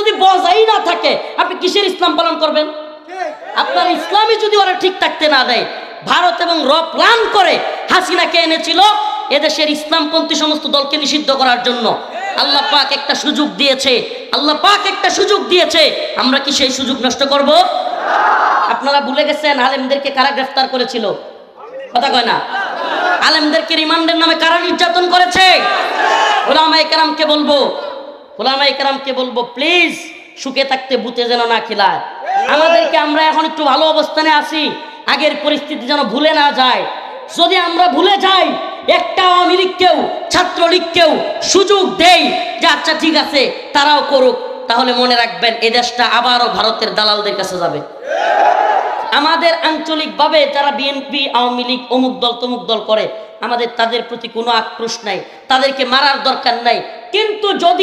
যদি বজাই না থাকে আপনি কিসের ইসলাম পালন করবেন? আপনার ইসলামই যদি ওরা ঠিক থাকতে না দেয়, ভারত এবং র প্ল্যান করে হাসিনাকে এনেছিল এদেশের ইসলামপন্থী সমস্ত দলকে নিষিদ্ধ করার জন্য। আল্লাহ পাক একটা সুযোগ দিয়েছে, আল্লাহ পাক একটা সুযোগ দিয়েছে, আমরা কি সেই সুযোগ নষ্ট করব? আপনারা ভুলে গেছেন আলেমদেরকে কারা গ্রেফতার করেছিল? কথা কয় না। আলেমদেরকে রিমান্ডের নামে কারা নির্যাতন করেছে? ওলামায়ে কেরামকে বলবো, ওলামায়ে কেরামকে বলবো প্লিজ সুখে থাকতে বুতে যেন না খিলায় আমাদেরকে। আমরা এখন একটু ভালো অবস্থানে আছি, আগের পরিস্থিতি যেন ভুলে না যায়। যদি আমরা ভুলে যাই, একটা আওয়ামী লীগকেও ছাত্রলীগকেও সুযোগ দেই যে আচ্ছা ঠিক আছে তারাও করুক, তাহলে মনে রাখবেন এ দেশটা আবারও ভারতের দালালদের কাছে যাবে। আমাদের আঞ্চলিকভাবে যারা বিএনপি আওয়ামী লীগ অমুক দল তমুক দল করে, আমাদের তাদের প্রতি কোনো আক্রোশ নাই, তাদেরকে মারার দরকার নাই, কিন্তু যদি